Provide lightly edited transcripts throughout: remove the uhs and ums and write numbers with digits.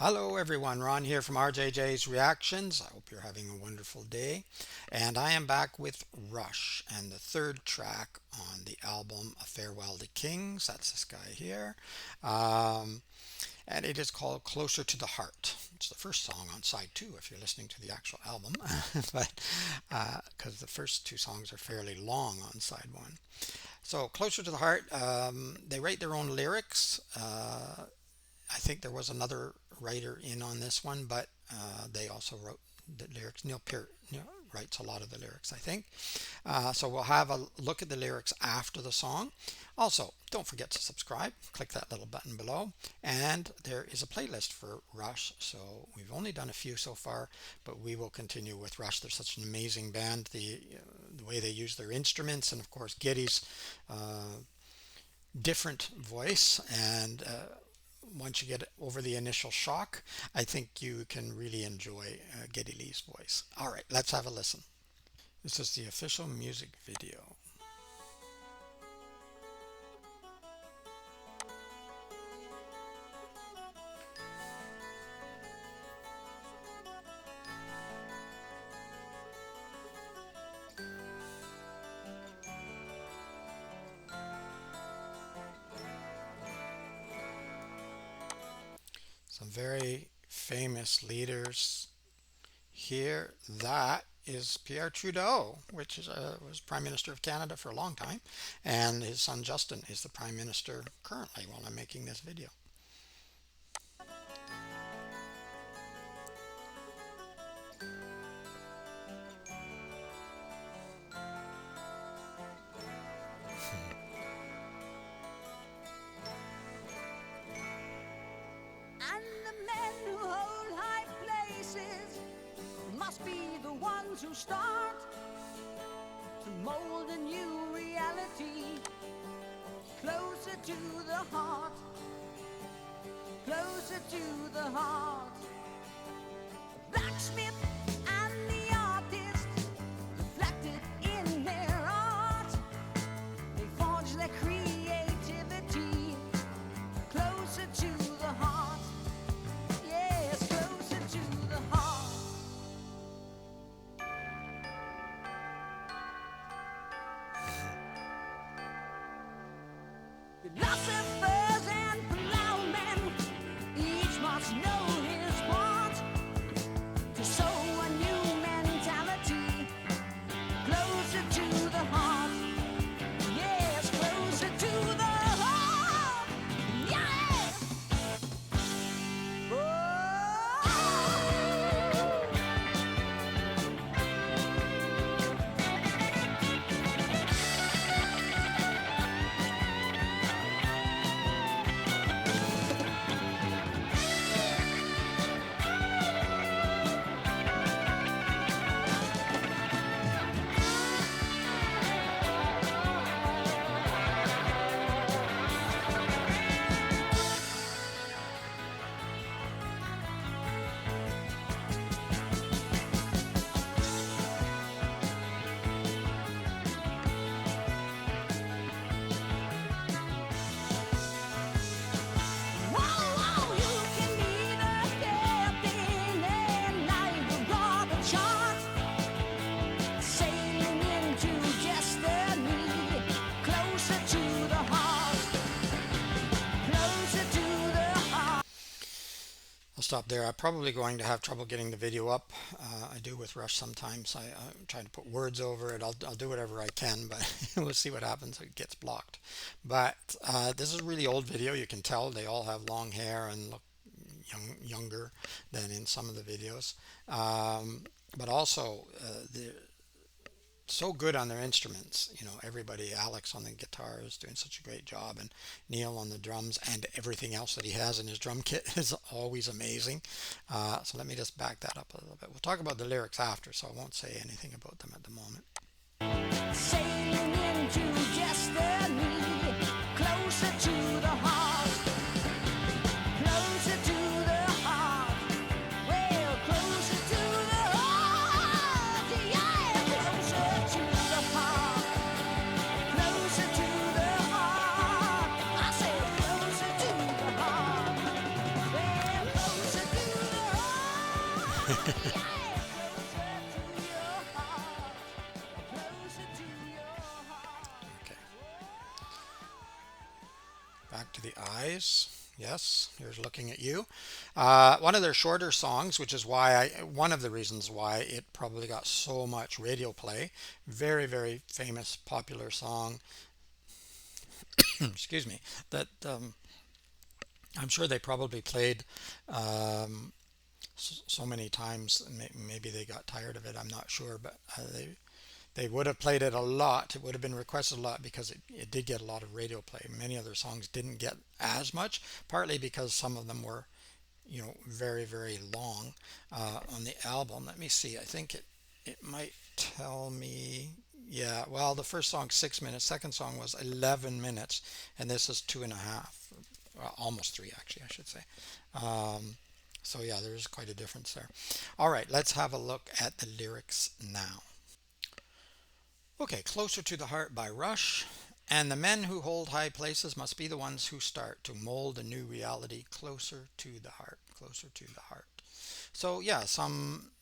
Hello everyone, Ron here from RJJ's Reactions. I hope you're having a wonderful day. And I am back with Rush and the third track on the album A Farewell to Kings. That's this guy here. Um, and it is called Closer to the Heart. It's the first song on side two if you're listening to the actual album, but because the first two songs are fairly long on side one. So, Closer to the Heart, they write their own lyrics. I think there was another writer in on this one, but they also wrote the lyrics. Neil Peart writes a lot of the lyrics, I think. So we'll have a look at the lyrics after the song. Also, don't forget to subscribe. Click that little button below. And there is a playlist for Rush. So we've only done a few so far, but we will continue with Rush. They're such an amazing band. The way they use their instruments, and of course Geddy's different voice, and once you get over the initial shock, I think you can really enjoy Geddy Lee's voice. All right, let's have a listen. This is the official music video. Some very famous leaders here. That is Pierre Trudeau, which was Prime Minister of Canada for a long time, and his son Justin is the Prime Minister currently while I'm making this video. And the men who hold high places must be the ones who start to mold a new reality closer to the heart, closer to the heart. Blacksmith and the artist reflected in their art. They forge their creativity closer to the heart. Yes, closer to the heart. Philosophers and plowmen each must know his part to sow a new mentality closer to the heart. Yes, closer to the heart. Yeah. I'll stop there. I'm probably going to have trouble getting the video up. I do with Rush sometimes. I'm trying to put words over it. I'll do whatever I can, but we'll see what happens if it gets blocked. But this is a really old video. You can tell they all have long hair and look younger than in some of the videos. But also, the so good on their instruments. Everybody, Alex on the guitar is doing such a great job, and Neil on the drums, and everything else that he has in his drum kit is always amazing. So let me just back that up a little bit. We'll talk about the lyrics after, so I won't say anything about them at the moment. Sailing into destiny, closer to the heart, closer to the heart, well, closer to the heart, yeah, closer to the heart, closer to the heart, I say closer to the heart, well, closer to Back to the Eyes. Yes, here's looking at you. One of their shorter songs, which is why one of the reasons why it probably got so much radio play. Very, very famous, popular song. Excuse me. That I'm sure they probably played so many times. Maybe they got tired of it. I'm not sure, but they would have played it a lot. It would have been requested a lot because it did get a lot of radio play. Many other songs didn't get as much, partly because some of them were, very, very long on the album. Let me see. I think it might tell me. Yeah, well, the first song 6 minutes, second song was 11 minutes, and this is two and a half, almost three actually, I should say. Um, so yeah, there's quite a difference there. All right, let's have a look at the lyrics now. Okay, Closer to the Heart by Rush. And the men who hold high places must be the ones who start to mold a new reality closer to the heart, closer to the heart. So yeah,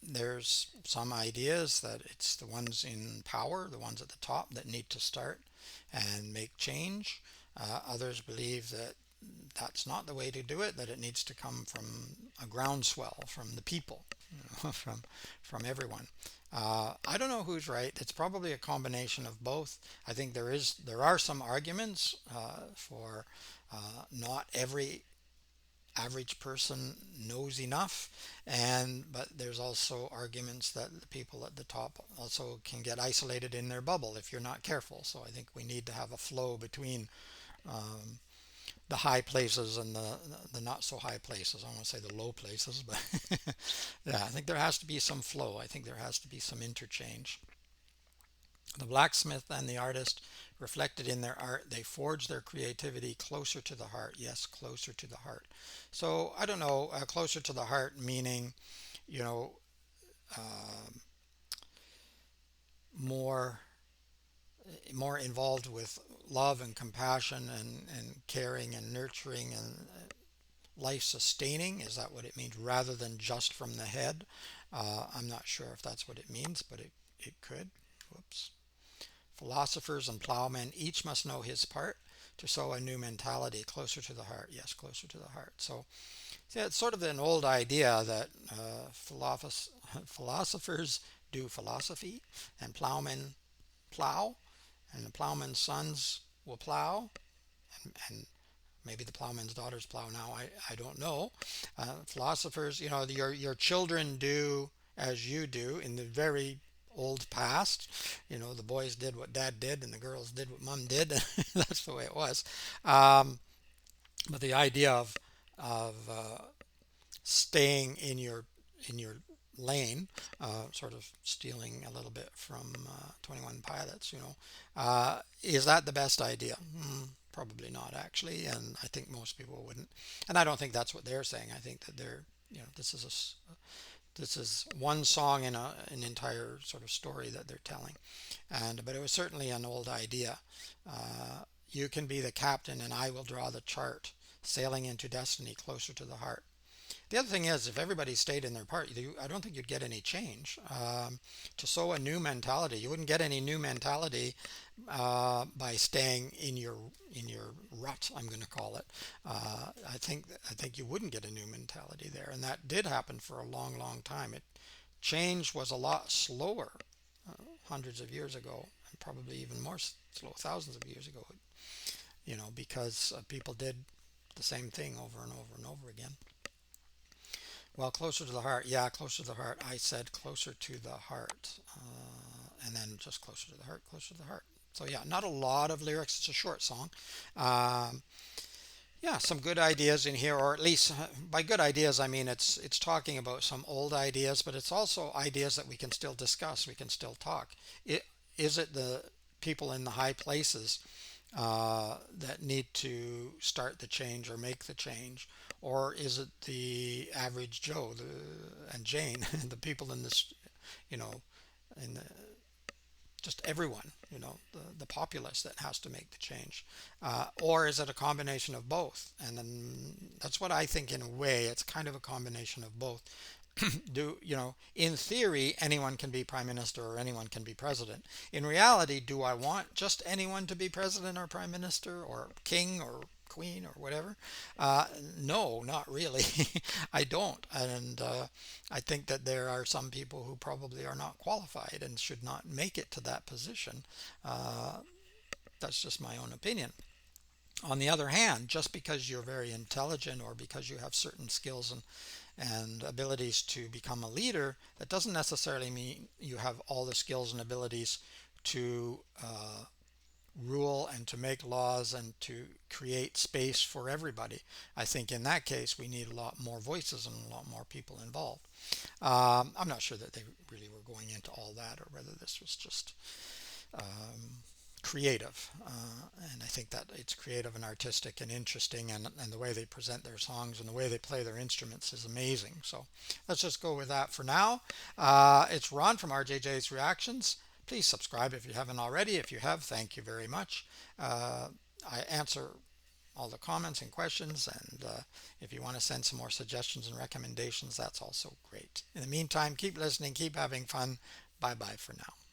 there's some ideas that it's the ones in power, the ones at the top that need to start and make change. Others believe that that's not the way to do it, that it needs to come from a groundswell, from the people, from everyone. I don't know who's right. It's probably a combination of both. I think there are some arguments for not every average person knows enough, and but there's also arguments that the people at the top also can get isolated in their bubble if you're not careful. So I think we need to have a flow between um, the high places and the not so high places. I don't want to say the low places, but yeah, I think there has to be some flow. I think there has to be some interchange. The blacksmith and the artist reflected in their art, they forge their creativity closer to the heart. Yes, closer to the heart. So I don't know, closer to the heart meaning, you know, uh, more more involved with love and compassion and caring and nurturing and life sustaining. Is that what it means? Rather than just from the head. I'm not sure if that's what it means, but it could. Whoops. Philosophers and plowmen each must know his part to sow a new mentality closer to the heart. Yes, closer to the heart. So, yeah, it's sort of an old idea that philosophers do philosophy and plowmen plow, and the plowman's sons will plow, and maybe the plowman's daughters plow now. I don't know. Philosophers, your children do as you do in the very old past. The boys did what dad did and the girls did what mom did. That's the way it was. Um, but the idea of staying in your lane, sort of stealing a little bit from 21 Pilots, is that the best idea? Probably not, actually, and I think most people wouldn't. And I don't think that's what they're saying. I think that this is one song in an entire sort of story that they're telling. But it was certainly an old idea. You can be the captain, and I will draw the chart, sailing into destiny closer to the heart. The other thing is, if everybody stayed in their part, I don't think you'd get any change. To sow a new mentality, you wouldn't get any new mentality by staying in your rut. I'm going to call it. I think you wouldn't get a new mentality there, and that did happen for a long, long time. Change was a lot slower hundreds of years ago, and probably even more slow, thousands of years ago. Because people did the same thing over and over and over again. Well, closer to the heart. Yeah, closer to the heart. I said closer to the heart. And then just closer to the heart, closer to the heart. So, yeah, not a lot of lyrics. It's a short song. Um, yeah, some good ideas in here, or at least by good ideas, I mean it's talking about some old ideas, but it's also ideas that we can still discuss. We can still talk. Is it the people in the high places that need to start the change or make the change? Or is it the average Joe and Jane, the people in this, you know, in the, just everyone, the populace that has to make the change? Or is it a combination of both? And then that's what I think in a way, it's kind of a combination of both. In theory, anyone can be prime minister or anyone can be president. In reality, do I want just anyone to be president or prime minister or king or queen or whatever. Uh, no, not really. I don't. And I think that there are some people who probably are not qualified and should not make it to that position. Uh, that's just my own opinion. On the other hand, just because you're very intelligent or because you have certain skills and abilities to become a leader, that doesn't necessarily mean you have all the skills and abilities to rule and to make laws and to create space for everybody. I think in that case, we need a lot more voices and a lot more people involved. I'm not sure that they really were going into all that or whether this was just creative. And I think that it's creative and artistic and interesting, and the way they present their songs and the way they play their instruments is amazing. So let's just go with that for now. It's Ron from RJJ's Reactions. Please subscribe if you haven't already. If you have, thank you very much. I answer all the comments and questions, and if you want to send some more suggestions and recommendations, that's also great. In the meantime, keep listening, keep having fun. Bye bye for now.